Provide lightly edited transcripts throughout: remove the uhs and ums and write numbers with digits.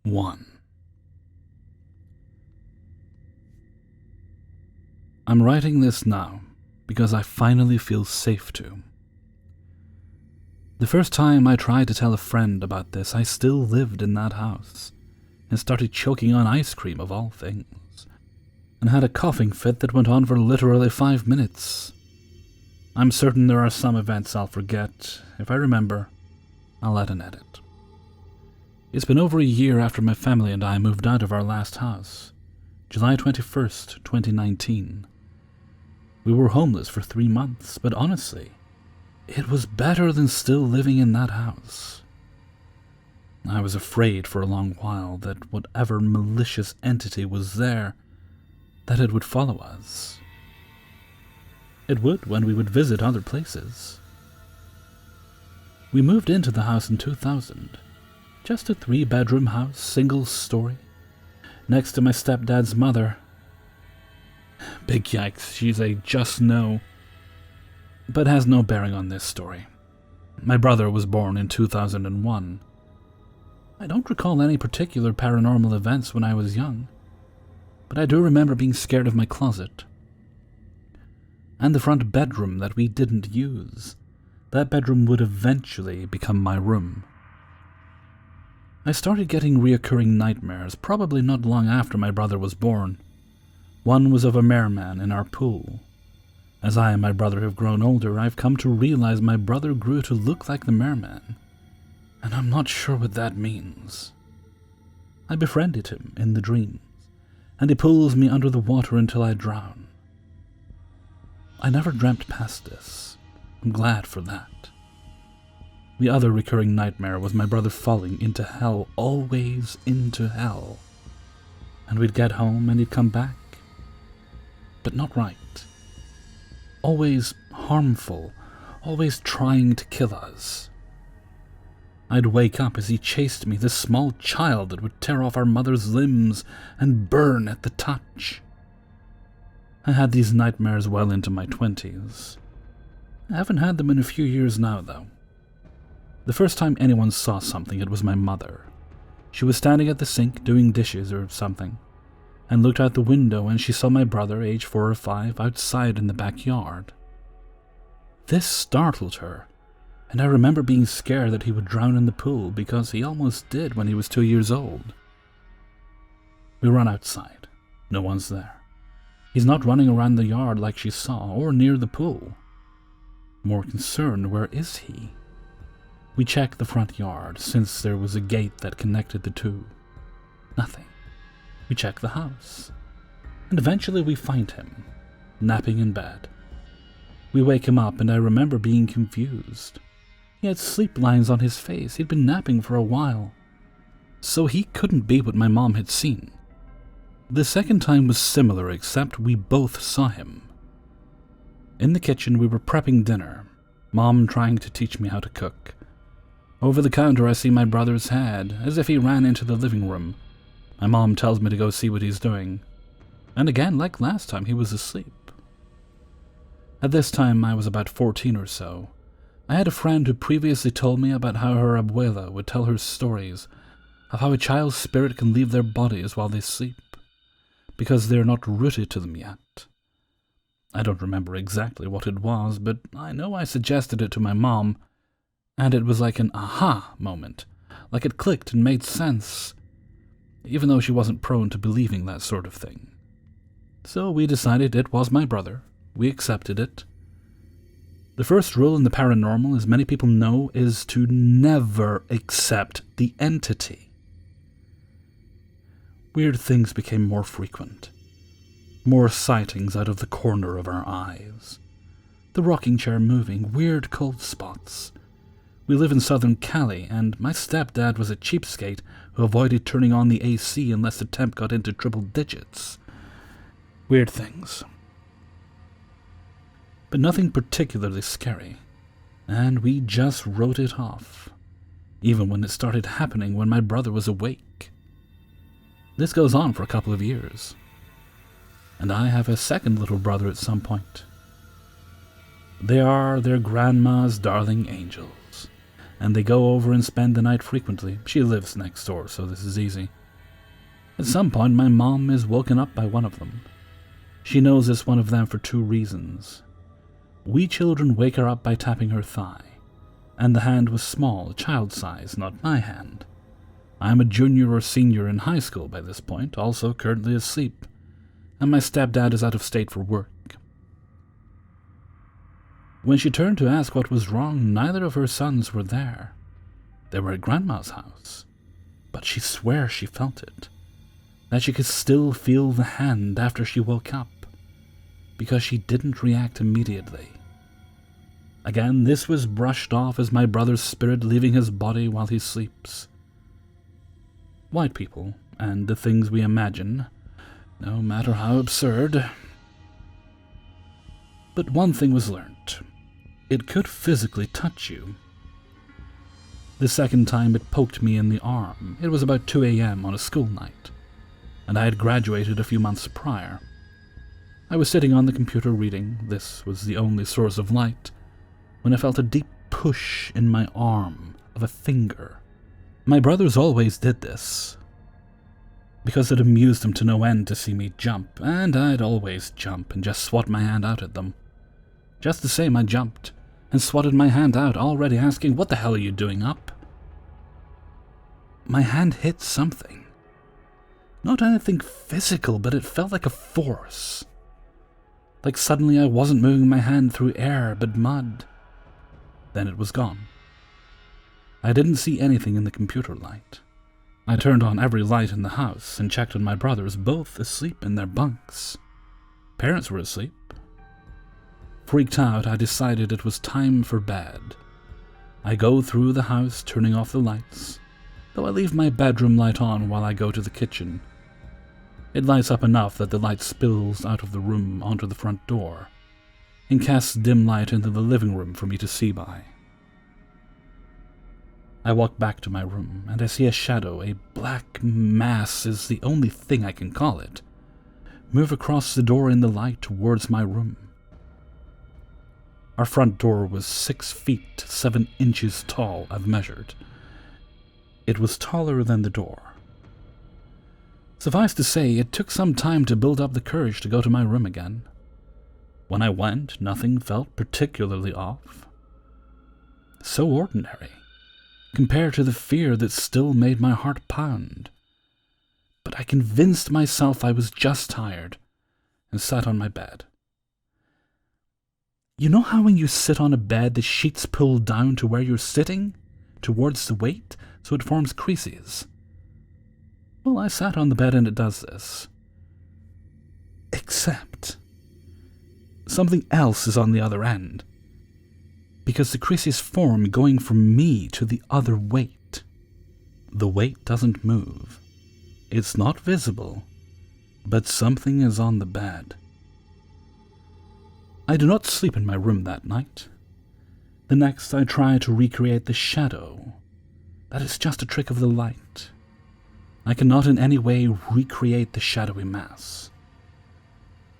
1. I'm writing this now because I finally feel safe to. The first time I tried to tell a friend about this, I still lived in that house and started choking on ice cream of all things, and had a coughing fit that went on for literally 5 minutes. I'm certain there are some events I'll forget. If I remember, I'll add an edit. It's been over a year after my family and I moved out of our last house, July 21st, 2019. We were homeless for 3 months, but honestly, it was better than still living in that house. I was afraid for a long while that whatever malicious entity was there, that it would follow us. It would when we would visit other places. We moved into the house in 2000. Just a 3-bedroom house, single story, next to my stepdad's mother. Big yikes, she's a just no, but has no bearing on this story. My brother was born in 2001. I don't recall any particular paranormal events when I was young, but I do remember being scared of my closet. And the front bedroom that we didn't use. That bedroom would eventually become my room. I started getting reoccurring nightmares probably not long after my brother was born. One was of a merman in our pool. As I and my brother have grown older, I've come to realize my brother grew to look like the merman, and I'm not sure what that means. I befriended him in the dreams, and he pulls me under the water until I drown. I never dreamt past this. I'm glad for that. The other recurring nightmare was my brother falling into hell, always into hell. And we'd get home and he'd come back. But not right. Always harmful, always trying to kill us. I'd wake up as he chased me, this small child that would tear off our mother's limbs and burn at the touch. I had these nightmares well into my 20s. I haven't had them in a few years now, though. The first time anyone saw something, it was my mother. She was standing at the sink doing dishes or something, and looked out the window and she saw my brother, age 4 or 5, outside in the backyard. This startled her, and I remember being scared that he would drown in the pool because he almost did when he was 2 years old. We run outside. No one's there. He's not running around the yard like she saw, or near the pool. More concerned, where is he? We check the front yard, since there was a gate that connected the two. Nothing. We check the house, and eventually we find him, napping in bed. We wake him up, and I remember being confused. He had sleep lines on his face. He'd been napping for a while, so he couldn't be what my mom had seen. The second time was similar, except we both saw him. In the kitchen, we were prepping dinner, Mom trying to teach me how to cook. Over the counter, I see my brother's head, as if he ran into the living room. My mom tells me to go see what he's doing. And again, like last time, he was asleep. At this time, I was about 14 or so. I had a friend who previously told me about how her abuela would tell her stories of how a child's spirit can leave their bodies while they sleep, because they're not rooted to them yet. I don't remember exactly what it was, but I know I suggested it to my mom, and it was like an aha moment, like it clicked and made sense, even though she wasn't prone to believing that sort of thing. So we decided it was my brother. We accepted it. The first rule in the paranormal, as many people know, is to never accept the entity. Weird things became more frequent. More sightings out of the corner of our eyes. The rocking chair moving, weird cold spots. We live in southern Cali, and my stepdad was a cheapskate who avoided turning on the AC unless the temp got into triple digits. Weird things. But nothing particularly scary, and we just wrote it off, even when it started happening when my brother was awake. This goes on for a couple of years, and I have a second little brother at some point. They are their grandma's darling angels, and they go over and spend the night frequently. She lives next door, so this is easy. At some point, my mom is woken up by one of them. She knows it's one of them for 2 reasons. We children wake her up by tapping her thigh, and the hand was small, child size, not my hand. I am a junior or senior in high school by this point, also currently asleep, and my stepdad is out of state for work. When she turned to ask what was wrong, neither of her sons were there. They were at Grandma's house, but she swears she felt it, that she could still feel the hand after she woke up, because she didn't react immediately. Again, this was brushed off as my brother's spirit leaving his body while he sleeps. White people, and the things we imagine, no matter how absurd. But one thing was learnt. It could physically touch you. The second time it poked me in the arm. It was about 2 a.m. on a school night, and I had graduated a few months prior. I was sitting on the computer reading. This was the only source of light, when I felt a deep push in my arm of a finger. My brothers always did this, because it amused them to no end to see me jump, and I'd always jump and just swat my hand out at them. Just the same, I jumped and swatted my hand out, already asking, "What the hell are you doing up?" My hand hit something. Not anything physical, but it felt like a force. Like suddenly I wasn't moving my hand through air, but mud. Then it was gone. I didn't see anything in the computer light. I turned on every light in the house and checked on my brothers, both asleep in their bunks. Parents were asleep. Freaked out, I decided it was time for bed. I go through the house, turning off the lights, though I leave my bedroom light on while I go to the kitchen. It lights up enough that the light spills out of the room onto the front door, and casts dim light into the living room for me to see by. I walk back to my room, and I see a shadow, a black mass is the only thing I can call it, move across the door in the light towards my room. Our front door was 6 feet 7 inches tall, I've measured. It was taller than the door. Suffice to say, it took some time to build up the courage to go to my room again. When I went, nothing felt particularly off. So ordinary, compared to the fear that still made my heart pound. But I convinced myself I was just tired, and sat on my bed. You know how when you sit on a bed, the sheets pull down to where you're sitting, towards the weight, so it forms creases? Well, I sat on the bed and it does this. Except something else is on the other end, because the creases form going from me to the other weight. The weight doesn't move. It's not visible, but something is on the bed. I do not sleep in my room that night. The next I try to recreate the shadow. That is just a trick of the light. I cannot in any way recreate the shadowy mass.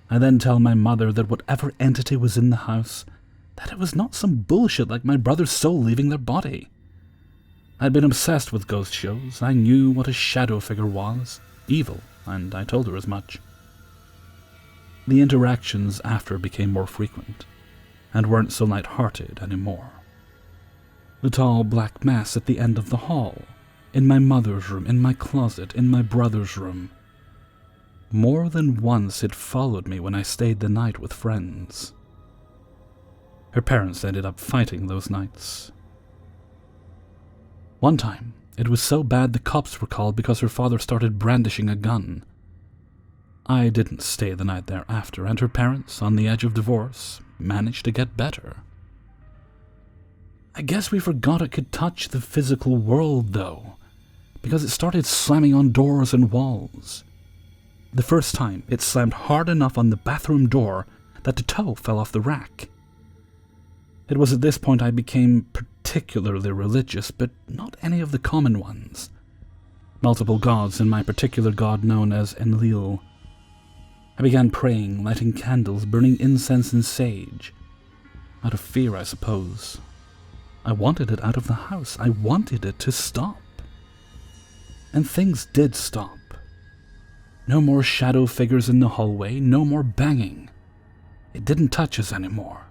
I then tell my mother that whatever entity was in the house, that it was not some bullshit like my brother's soul leaving their body. I'd been obsessed with ghost shows. I knew what a shadow figure was, evil, and I told her as much. The interactions after became more frequent, and weren't so light-hearted anymore. The tall black mass at the end of the hall, in my mother's room, in my closet, in my brother's room. More than once it followed me when I stayed the night with friends. Her parents ended up fighting those nights. One time, it was so bad the cops were called because her father started brandishing a gun. I didn't stay the night thereafter, and her parents, on the edge of divorce, managed to get better. I guess we forgot it could touch the physical world, though, because it started slamming on doors and walls. The first time, it slammed hard enough on the bathroom door that the toe fell off the rack. It was at this point I became particularly religious, but not any of the common ones. Multiple gods and my particular god known as Enlil. I began praying, lighting candles, burning incense and sage. Out of fear, I suppose. I wanted it out of the house. I wanted it to stop. And things did stop. No more shadow figures in the hallway, no more banging. It didn't touch us anymore.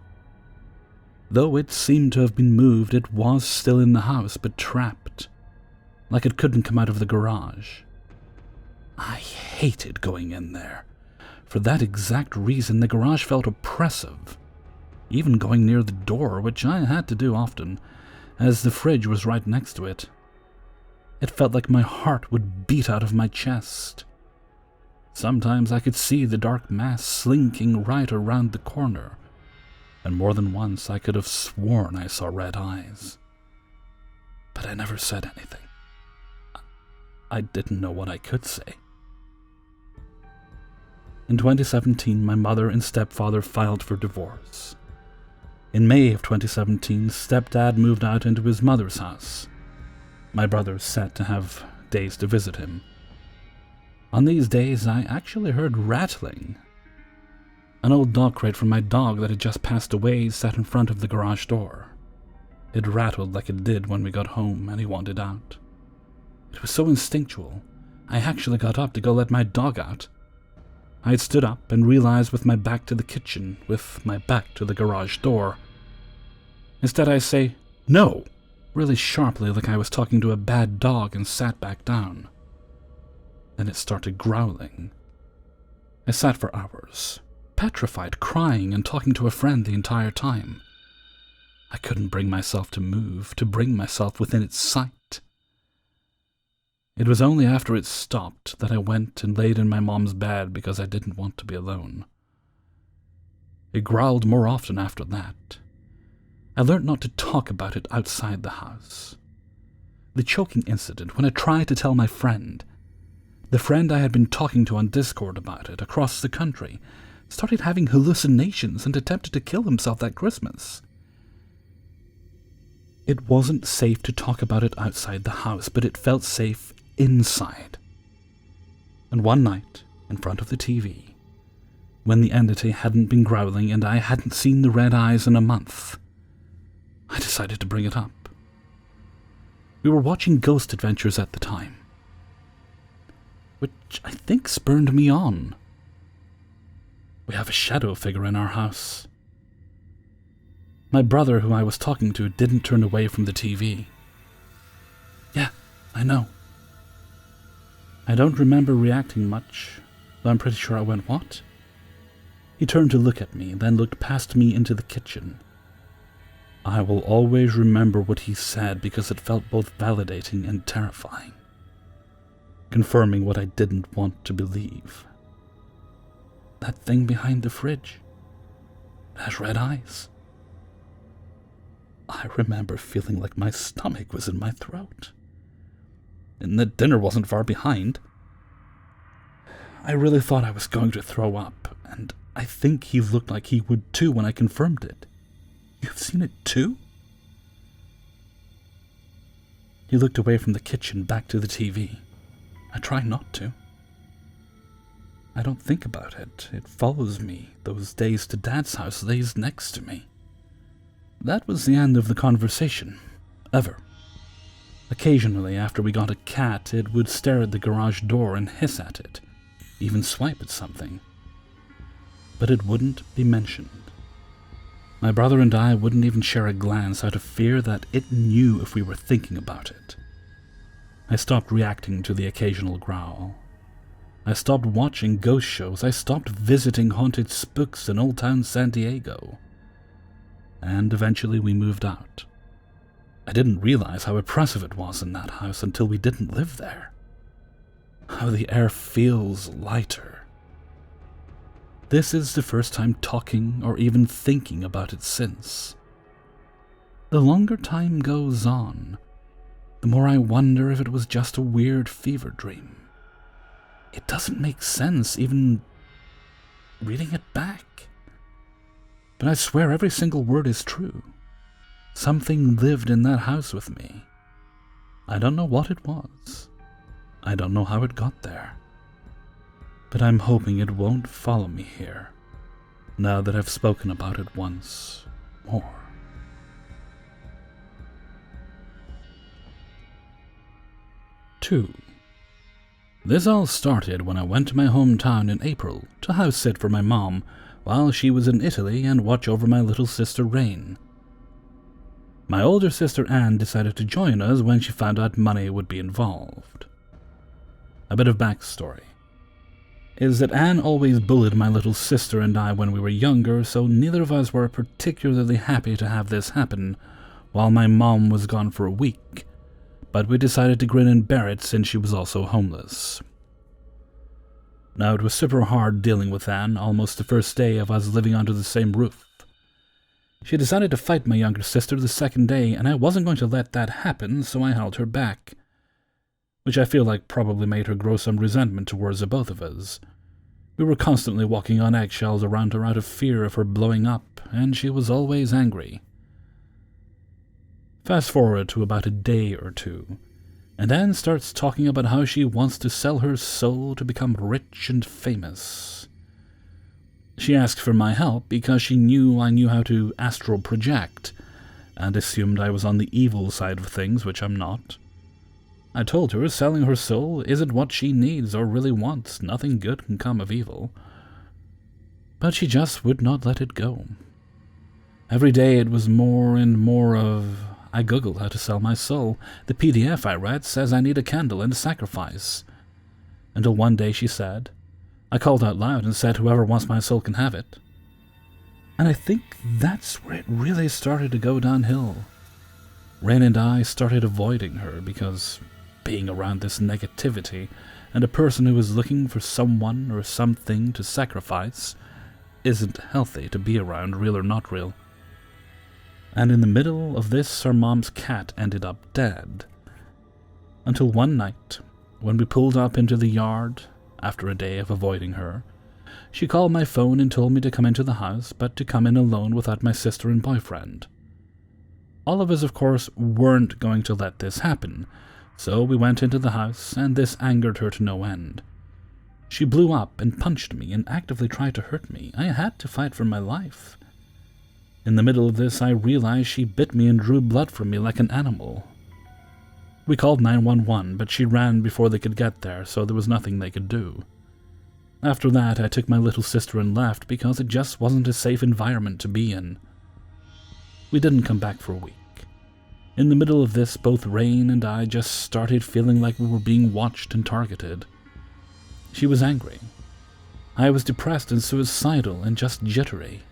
Though it seemed to have been moved, it was still in the house, but trapped, like it couldn't come out of the garage. I hated going in there. For that exact reason, the garage felt oppressive. Even going near the door, which I had to do often, as the fridge was right next to it. It felt like my heart would beat out of my chest. Sometimes I could see the dark mass slinking right around the corner, and more than once I could have sworn I saw red eyes. But I never said anything. I didn't know what I could say. In 2017, my mother and stepfather filed for divorce. In May of 2017, stepdad moved out into his mother's house. My brother's set to have days to visit him. On these days, I actually heard rattling. An old dog crate from my dog that had just passed away sat in front of the garage door. It rattled like it did when we got home and he wanted out. It was so instinctual, I actually got up to go let my dog out. I had stood up and realized with my back to the kitchen, with my back to the garage door. Instead I say, "No!" really sharply like I was talking to a bad dog and sat back down. Then it started growling. I sat for hours, petrified, crying and talking to a friend the entire time. I couldn't bring myself to move, to bring myself within its sight. It was only after it stopped that I went and laid in my mom's bed because I didn't want to be alone. It growled more often after that. I learned not to talk about it outside the house. The choking incident when I tried to tell my friend, the friend I had been talking to on Discord about it across the country, started having hallucinations and attempted to kill himself that Christmas. It wasn't safe to talk about it outside the house, but it felt safe inside. And one night, in front of the TV, when the entity hadn't been growling and I hadn't seen the red eyes in a month, I decided to bring it up. We were watching Ghost Adventures at the time, which I think spurned me on. We have a shadow figure in our house. My brother, who I was talking to, didn't turn away from the TV. Yeah, I know. I don't remember reacting much, though I'm pretty sure I went, "What?" He turned to look at me, then looked past me into the kitchen. I will always remember what he said because it felt both validating and terrifying, confirming what I didn't want to believe. That thing behind the fridge has red eyes. I remember feeling like my stomach was in my throat. And the dinner wasn't far behind. I really thought I was going to throw up, and I think he looked like he would too when I confirmed it. "You've seen it too?" He looked away from the kitchen back to the TV. I try not to. I don't think about it. It follows me. Those days to Dad's house lays next to me. That was the end of the conversation. Ever. Occasionally, after we got a cat, it would stare at the garage door and hiss at it, even swipe at something. But it wouldn't be mentioned. My brother and I wouldn't even share a glance out of fear that it knew if we were thinking about it. I stopped reacting to the occasional growl. I stopped watching ghost shows. I stopped visiting haunted spooks in Old Town San Diego. And eventually we moved out. I didn't realize how oppressive it was in that house until we didn't live there. How the air feels lighter. This is the first time talking or even thinking about it since. The longer time goes on, the more I wonder if it was just a weird fever dream. It doesn't make sense even reading it back. But I swear every single word is true. Something lived in that house with me. I don't know what it was. I don't know how it got there. But I'm hoping it won't follow me here, now that I've spoken about it once more. 2. This all started when I went to my hometown in April to house sit for my mom while she was in Italy and watch over my little sister Rain. My older sister Anne decided to join us when she found out money would be involved. A bit of backstory is that Anne always bullied my little sister and I when we were younger, so neither of us were particularly happy to have this happen while my mom was gone for a week, but we decided to grin and bear it since she was also homeless. Now, it was super hard dealing with Anne almost the first day of us living under the same roof. She decided to fight my younger sister the second day, and I wasn't going to let that happen, so I held her back, which I feel like probably made her grow some resentment towards the both of us. We were constantly walking on eggshells around her out of fear of her blowing up, and she was always angry. Fast forward to about a day or two, and Anne starts talking about how she wants to sell her soul to become rich and famous. She asked for my help because she knew I knew how to astral project, and assumed I was on the evil side of things, which I'm not. I told her selling her soul isn't what she needs or really wants. Nothing good can come of evil. But she just would not let it go. Every day it was more and more of, I googled how to sell my soul. The PDF I read says I need a candle and a sacrifice. Until one day she said, I called out loud and said whoever wants my soul can have it. And I think that's where it really started to go downhill. Rain and I started avoiding her because being around this negativity and a person who is looking for someone or something to sacrifice isn't healthy to be around, real or not real. And in the middle of this, our mom's cat ended up dead. Until one night, when we pulled up into the yard, after a day of avoiding her, she called my phone and told me to come into the house, but to come in alone without my sister and boyfriend. All of us, of course, weren't going to let this happen, so we went into the house, and this angered her to no end. She blew up and punched me and actively tried to hurt me. I had to fight for my life. In the middle of this, I realized she bit me and drew blood from me like an animal. We called 911, but she ran before they could get there, so there was nothing they could do. After that, I took my little sister and left because it just wasn't a safe environment to be in. We didn't come back for a week. In the middle of this, both Rain and I just started feeling like we were being watched and targeted. She was angry. I was depressed and suicidal and just jittery.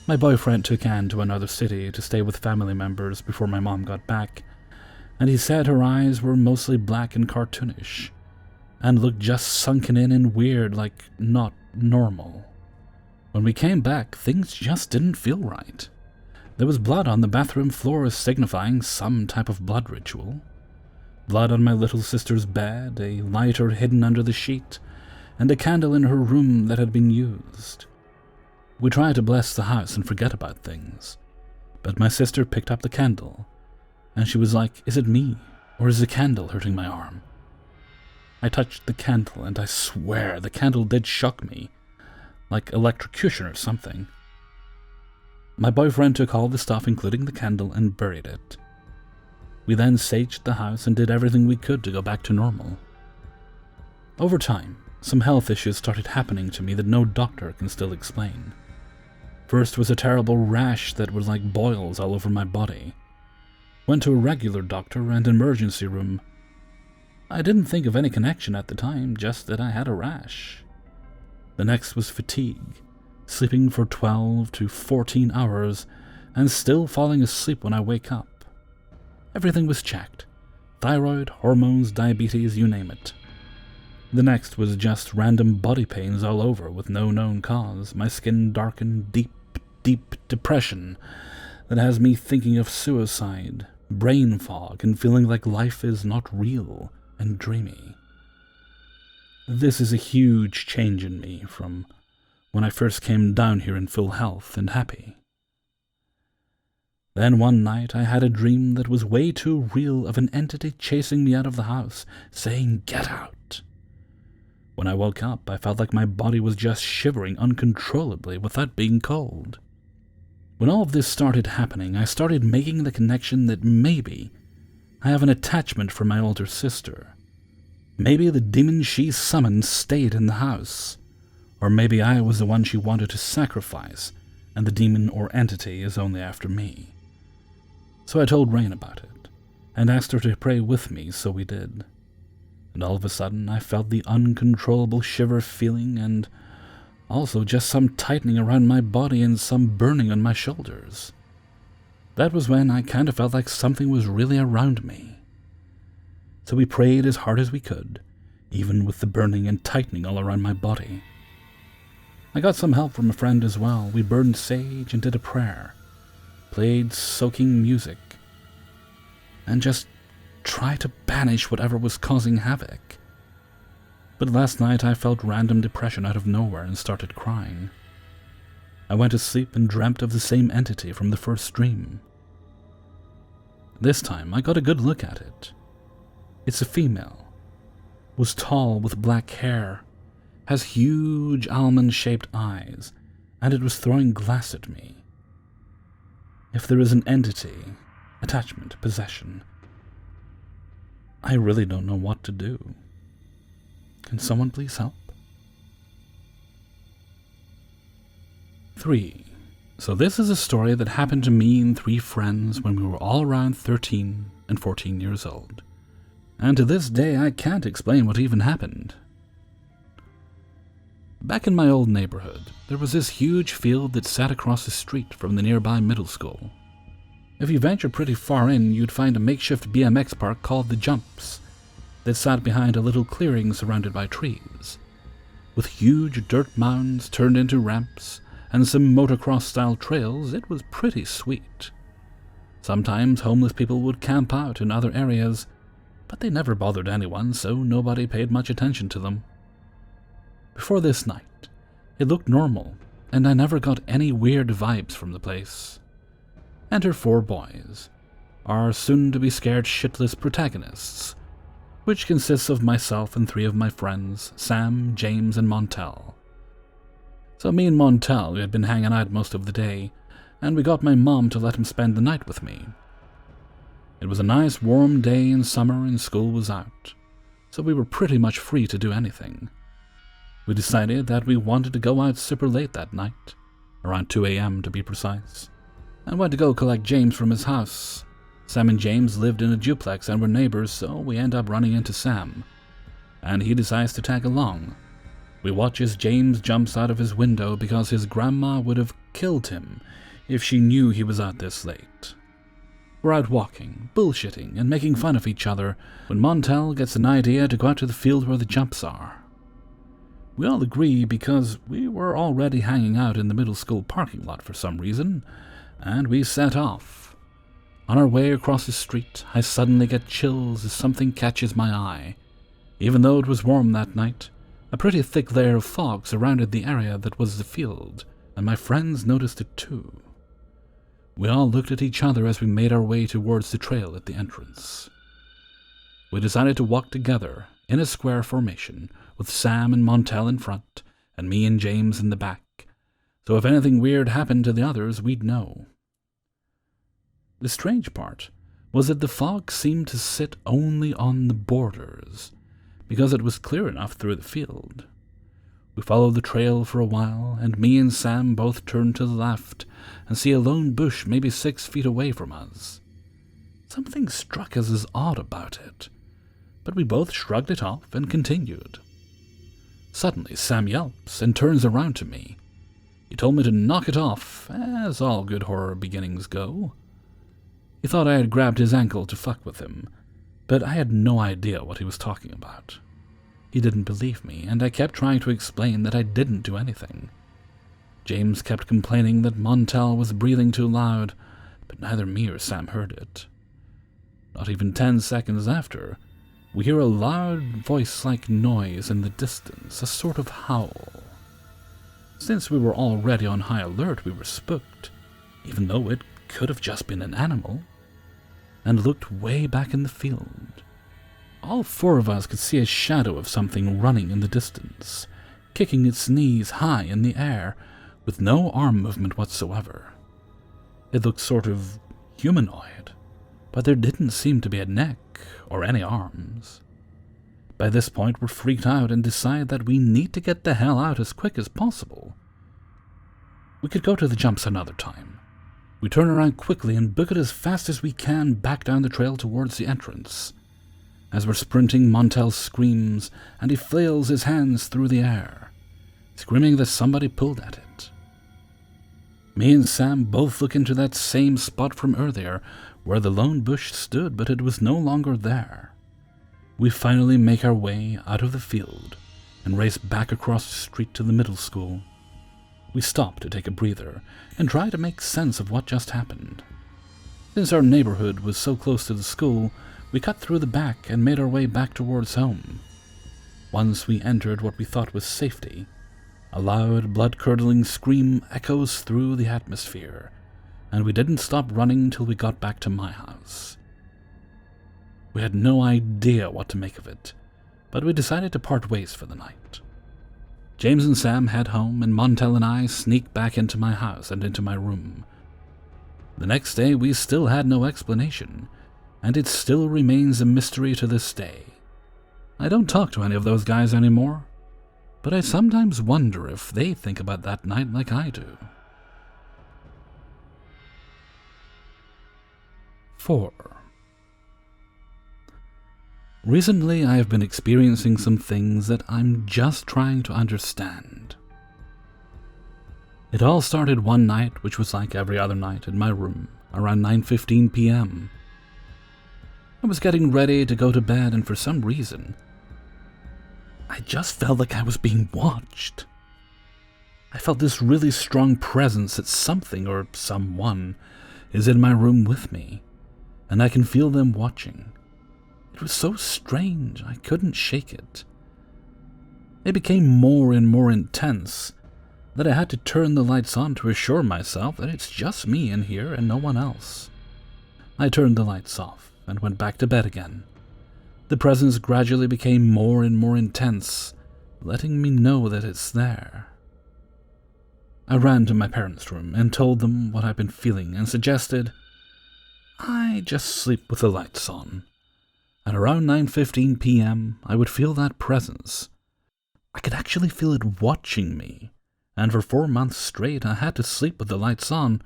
My boyfriend took Anne to another city to stay with family members before my mom got back, and he said her eyes were mostly black and cartoonish, and looked just sunken in and weird, like not normal. When we came back, things just didn't feel right. There was blood on the bathroom floor signifying some type of blood ritual. Blood on my little sister's bed, a lighter hidden under the sheet, and a candle in her room that had been used. We tried to bless the house and forget about things, but my sister picked up the candle, and she was like, "Is it me, or is the candle hurting my arm?" I touched the candle, and I swear the candle did shock me, like electrocution or something. My boyfriend took all the stuff, including the candle, and buried it. We then saged the house and did everything we could to go back to normal. Over time, some health issues started happening to me that no doctor can still explain. First was a terrible rash that was like boils all over my body. Went to a regular doctor and emergency room. I didn't think of any connection at the time, just that I had a rash. The next was fatigue, sleeping for 12 to 14 hours and still falling asleep when I wake up. Everything was checked. Thyroid, hormones, diabetes, you name it. The next was just random body pains all over with no known cause. My skin darkened, deep depression that has me thinking of suicide, brain fog, and feeling like life is not real and dreamy. This is a huge change in me from when I first came down here in full health and happy. Then one night I had a dream that was way too real of an entity chasing me out of the house, saying, "Get out." When I woke up, I felt like my body was just shivering uncontrollably without being cold. When all of this started happening, I started making the connection that maybe I have an attachment for my older sister. Maybe the demon she summoned stayed in the house, or maybe I was the one she wanted to sacrifice, and the demon or entity is only after me. So I told Rain about it, and asked her to pray with me, so we did. And all of a sudden I felt the uncontrollable shiver feeling, and also just some tightening around my body and some burning on my shoulders. That was when I kind of felt like something was really around me. So we prayed as hard as we could, even with the burning and tightening all around my body. I got some help from a friend as well. We burned sage and did a prayer, played soaking music, and just tried to banish whatever was causing havoc. But last night I felt random depression out of nowhere and started crying. I went to sleep and dreamt of the same entity from the first dream. This time I got a good look at it. It's a female, was tall with black hair, has huge almond-shaped eyes, and it was throwing glass at me. If there is an entity, attachment, possession, I really don't know what to do. Can someone please help? 3. So this is a story that happened to me and 3 friends when we were all around 13 and 14 years old. And to this day I can't explain what even happened. Back in my old neighborhood, there was this huge field that sat across the street from the nearby middle school. If you ventured pretty far in, you'd find a makeshift BMX park called The Jumps that sat behind a little clearing surrounded by trees, with huge dirt mounds turned into ramps and some motocross-style trails. It was pretty sweet. Sometimes homeless people would camp out in other areas, but they never bothered anyone, so nobody paid much attention to them. Before this night, it looked normal, and I never got any weird vibes from the place. Enter 4 boys, our soon-to-be-scared shitless protagonists, which consists of myself and 3 of my friends, Sam, James, and Montel. So me and Montel had been hanging out most of the day, and we got my mom to let him spend the night with me. It was a nice warm day in summer and school was out, so we were pretty much free to do anything. We decided that we wanted to go out super late that night, around 2 a.m. to be precise, and went to go collect James from his house. Sam and James lived in a duplex and were neighbors, so we end up running into Sam, and he decides to tag along. We watch as James jumps out of his window because his grandma would have killed him if she knew he was out this late. We're out walking, bullshitting, and making fun of each other when Montel gets an idea to go out to the field where the jumps are. We all agree because we were already hanging out in the middle school parking lot for some reason, and we set off. On our way across the street, I suddenly get chills as something catches my eye. Even though it was warm that night, a pretty thick layer of fog surrounded the area that was the field, and my friends noticed it too. We all looked at each other as we made our way towards the trail at the entrance. We decided to walk together in a square formation, with Sam and Montel in front, and me and James in the back, so if anything weird happened to the others, we'd know. The strange part was that the fog seemed to sit only on the borders, because it was clear enough through the field. We followed the trail for a while, and me and Sam both turned to the left and see a lone bush maybe 6 feet away from us. Something struck us as odd about it, but we both shrugged it off and continued. Suddenly Sam yelps and turns around to me. He told me to knock it off, as all good horror beginnings go. He thought I had grabbed his ankle to fuck with him, but I had no idea what he was talking about. He didn't believe me, and I kept trying to explain that I didn't do anything. James kept complaining that Montel was breathing too loud, but neither me or Sam heard it. Not even 10 seconds after, we hear a loud voice-like noise in the distance, a sort of howl. Since we were already on high alert, we were spooked, even though it could have just been an animal, and looked way back in the field. All 4 of us could see a shadow of something running in the distance, kicking its knees high in the air, with no arm movement whatsoever. It looked sort of humanoid, but there didn't seem to be a neck or any arms. By this point, we're freaked out and decide that we need to get the hell out as quick as possible. We could go to the jumps another time. We turn around quickly and book it as fast as we can back down the trail towards the entrance. As we're sprinting, Montel screams, and he flails his hands through the air, screaming that somebody pulled at it. Me and Sam both look into that same spot from earlier, where the lone bush stood, but it was no longer there. We finally make our way out of the field and race back across the street to the middle school. We stop to take a breather and try to make sense of what just happened. Since our neighborhood was so close to the school, we cut through the back and made our way back towards home. Once we entered what we thought was safety, a loud, blood-curdling scream echoes through the atmosphere, and we didn't stop running till we got back to my house. We had no idea what to make of it, but we decided to part ways for the night. James and Sam head home, and Montel and I sneak back into my house and into my room. The next day, we still had no explanation, and it still remains a mystery to this day. I don't talk to any of those guys anymore, but I sometimes wonder if they think about that night like I do. 4. Recently, I have been experiencing some things that I'm just trying to understand. It all started one night, which was like every other night, in my room, around 9:15 p.m. I was getting ready to go to bed, and for some reason, I just felt like I was being watched. I felt this really strong presence that something or someone is in my room with me, and I can feel them watching. It was so strange, I couldn't shake it. It became more and more intense, that I had to turn the lights on to assure myself that it's just me in here and no one else. I turned the lights off and went back to bed again. The presence gradually became more and more intense, letting me know that it's there. I ran to my parents' room and told them what I'd been feeling and suggested I just sleep with the lights on. At around 9:15 p.m., I would feel that presence. I could actually feel it watching me, and for 4 months straight I had to sleep with the lights on,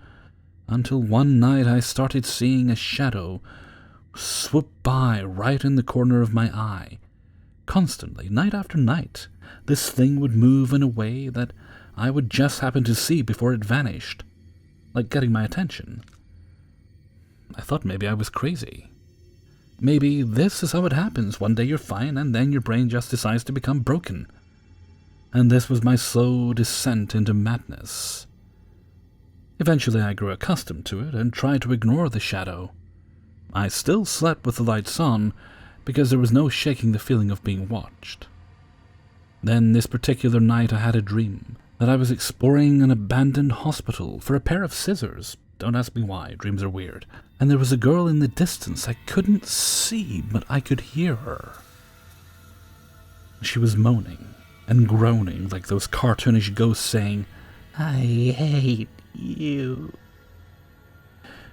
until one night I started seeing a shadow swoop by right in the corner of my eye. Constantly, night after night, this thing would move in a way that I would just happen to see before it vanished, like getting my attention. I thought maybe I was crazy. Maybe this is how it happens. One day you're fine, and then your brain just decides to become broken. And this was my slow descent into madness. Eventually I grew accustomed to it and tried to ignore the shadow. I still slept with the lights on, because there was no shaking the feeling of being watched. Then this particular night I had a dream that I was exploring an abandoned hospital for a pair of scissors. Don't ask me why, dreams are weird. And there was a girl in the distance I couldn't see, but I could hear her. She was moaning and groaning like those cartoonish ghosts saying, "I hate you."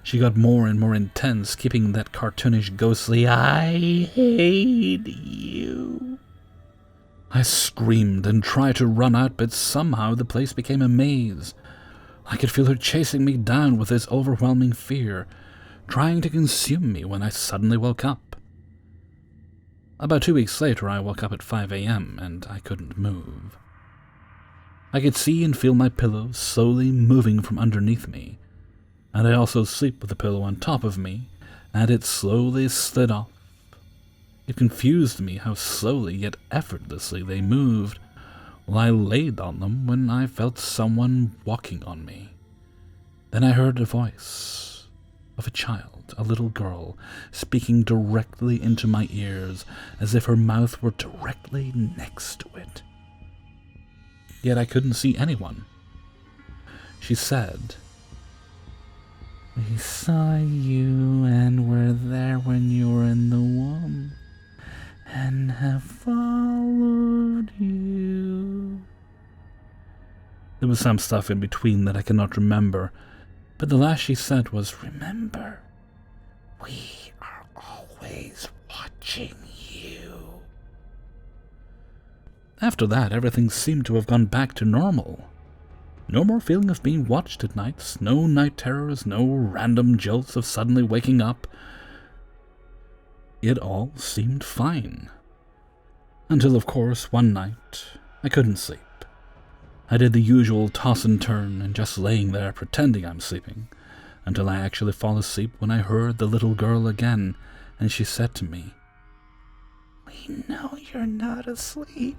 She got more and more intense, keeping that cartoonish ghostly, "I hate you." I screamed and tried to run out, but somehow the place became a maze. I could feel her chasing me down with this overwhelming fear, trying to consume me when I suddenly woke up. About 2 weeks later, I woke up at 5 a.m. and I couldn't move. I could see and feel my pillow slowly moving from underneath me, and I also sleep with the pillow on top of me, and it slowly slid off. It confused me how slowly yet effortlessly they moved, while I laid on them when I felt someone walking on me. Then I heard a voice of a child, a little girl, speaking directly into my ears, as if her mouth were directly next to it. Yet I couldn't see anyone. She said, "We saw you and were there when you were in the womb, and have followed you." There was some stuff in between that I cannot remember, but the last she said was, "Remember, We are always watching you. After that, everything seemed to have gone back to normal. No more feeling of being watched at nights, no night terrors, no random jolts of suddenly waking up. It all seemed fine. Until, of course, one night, I couldn't sleep. I did the usual toss and turn and just laying there pretending I'm sleeping, until I actually fall asleep when I heard the little girl again, and she said to me, "We know you're not asleep."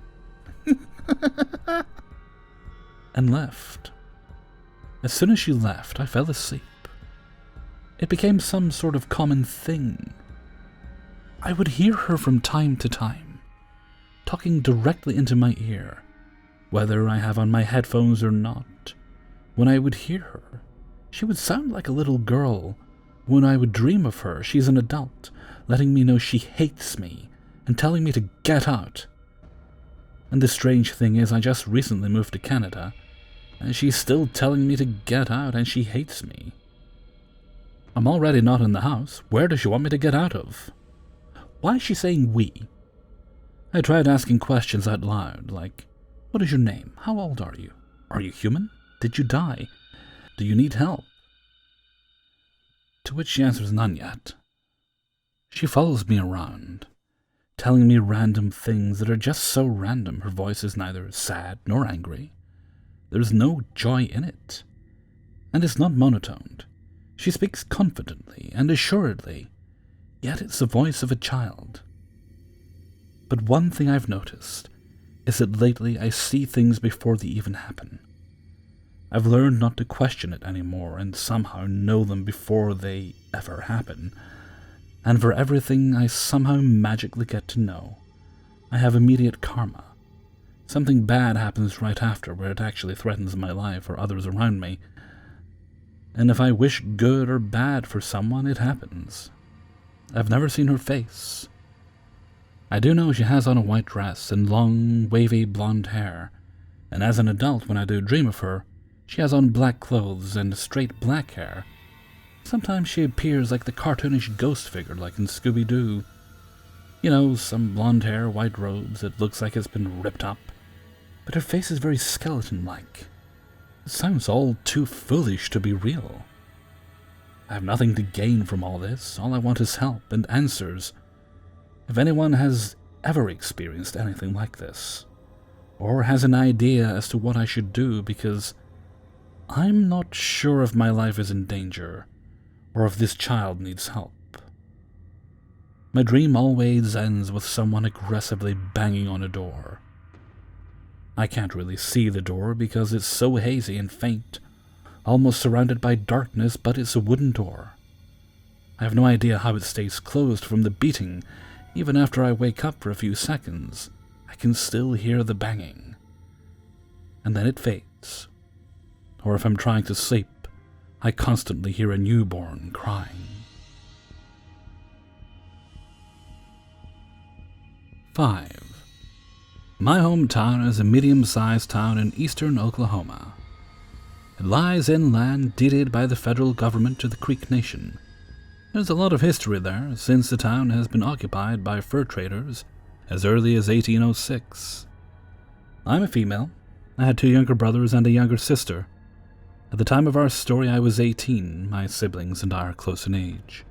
and left. As soon as she left, I fell asleep. It became some sort of common thing. I would hear her from time to time, talking directly into my ear, whether I have on my headphones or not. When I would hear her, she would sound like a little girl. When I would dream of her, she's an adult, letting me know she hates me and telling me to get out. And the strange thing is, I just recently moved to Canada, and she's still telling me to get out, and she hates me. I'm already not in the house. Where does she want me to get out of? Why is she saying we? I tried asking questions out loud, like, what is your name? How old are you? Are you human? Did you die? Do you need help? To which she answers none yet. She follows me around, telling me random things that are just so random. Her voice is neither sad nor angry. There's no joy in it. And it's not monotoned. She speaks confidently and assuredly, yet it's the voice of a child. But one thing I've noticed is that lately I see things before they even happen. I've learned not to question it anymore and somehow know them before they ever happen. And for everything I somehow magically get to know, I have immediate karma. Something bad happens right after where it actually threatens my life or others around me. And if I wish good or bad for someone, it happens. I've never seen her face. I do know she has on a white dress and long, wavy blonde hair, and as an adult, when I do dream of her, she has on black clothes and straight black hair. Sometimes she appears like the cartoonish ghost figure like in Scooby-Doo. You know, some blonde hair, white robes, it looks like it's been ripped up. But her face is very skeleton-like. It sounds all too foolish to be real. I have nothing to gain from all this. All I want is help and answers. If anyone has ever experienced anything like this, or has an idea as to what I should do, because I'm not sure if my life is in danger, or if this child needs help. My dream always ends with someone aggressively banging on a door. I can't really see the door because it's so hazy and faint, almost surrounded by darkness, but it's a wooden door. I have no idea how it stays closed from the beating. Even after I wake up for a few seconds, I can still hear the banging. And then it fades. Or if I'm trying to sleep, I constantly hear a newborn crying. 5. My hometown is a medium-sized town in eastern Oklahoma. It lies inland, deeded by the federal government to the Creek Nation. There's a lot of history there, since the town has been occupied by fur traders as early as 1806. I'm a female. I had 2 younger brothers and a younger sister. At the time of our story, I was 18. My siblings and I are close in age.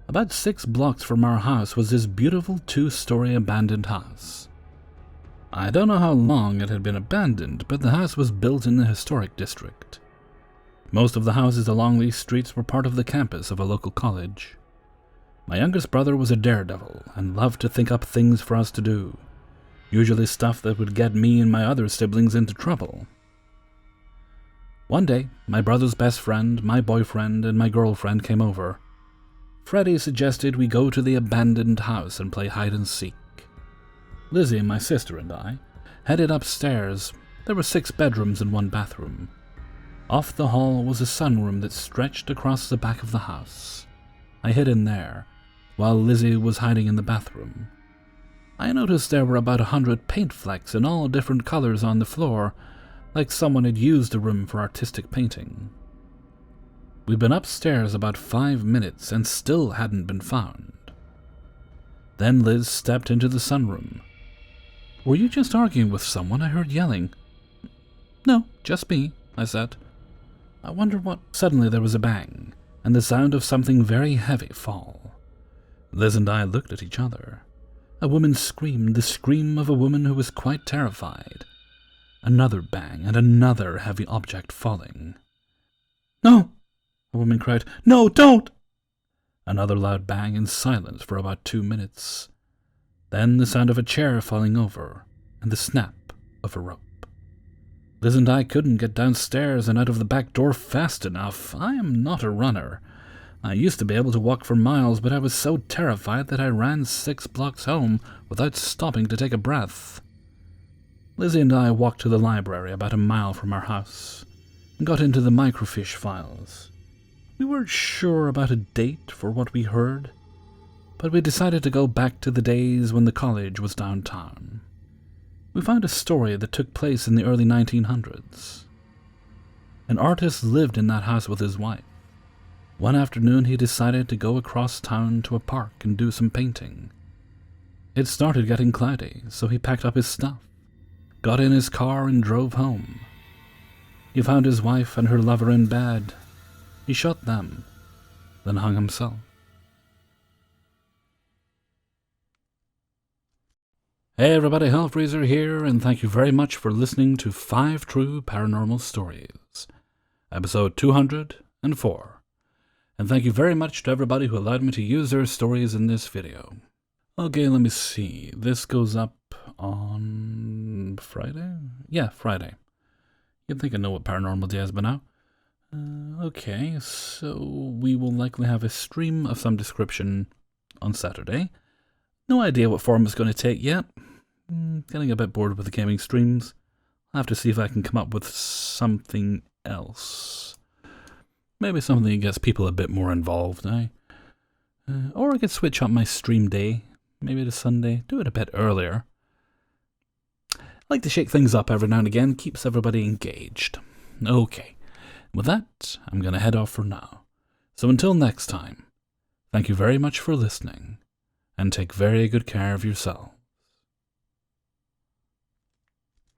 About 6 blocks from our house was this beautiful 2-story abandoned house. I don't know how long it had been abandoned, but the house was built in the historic district. Most of the houses along these streets were part of the campus of a local college. My youngest brother was a daredevil and loved to think up things for us to do, usually stuff that would get me and my other siblings into trouble. One day, my brother's best friend, my boyfriend, and my girlfriend came over. Freddie suggested we go to the abandoned house and play hide and seek. Lizzie, my sister, and I headed upstairs. There were 6 bedrooms and 1 bathroom. Off the hall was a sunroom that stretched across the back of the house. I hid in there, while Lizzie was hiding in the bathroom. I noticed there were about 100 paint flecks in all different colors on the floor, like someone had used the room for artistic painting. We'd been upstairs about 5 minutes and still hadn't been found. Then Liz stepped into the sunroom. "Were you just arguing with someone? I heard yelling." "No, just me," I said. "I wonder what—" Suddenly there was a bang, and the sound of something very heavy fall. Liz and I looked at each other. A woman screamed, the scream of a woman who was quite terrified. Another bang, and another heavy object falling. "No!" a woman cried. "No, don't!" Another loud bang and silence for about 2 minutes. Then the sound of a chair falling over, and the snap of a rope. Liz and I couldn't get downstairs and out of the back door fast enough. I am not a runner. I used to be able to walk for miles, but I was so terrified that I ran 6 blocks home without stopping to take a breath. Lizzie and I walked to the library about a mile from our house and got into the microfiche files. We weren't sure about a date for what we heard, but we decided to go back to the days when the college was downtown. We found a story that took place in the early 1900s. An artist lived in that house with his wife. One afternoon he decided to go across town to a park and do some painting. It started getting cloudy, so he packed up his stuff, got in his car and drove home. He found his wife and her lover in bed. He shot them, then hung himself. Hey everybody, Hellfreezer here, and thank you very much for listening to 5 True Paranormal Stories, episode 204. And thank you very much to everybody who allowed me to use their stories in this video. Okay, let me see. This goes up on Friday? Yeah, Friday. You'd think I know what Paranormal Day has been out. Okay, so we will likely have a stream of some description on Saturday. No idea what form it's going to take yet. Getting a bit bored with the gaming streams. I'll have to see if I can come up with something else. Maybe something that gets people a bit more involved, eh? Or I could switch up my stream day, maybe to Sunday, do it a bit earlier. I like to shake things up every now and again, keeps everybody engaged. Okay, with that, I'm going to head off for now. So until next time, thank you very much for listening, and take very good care of yourself.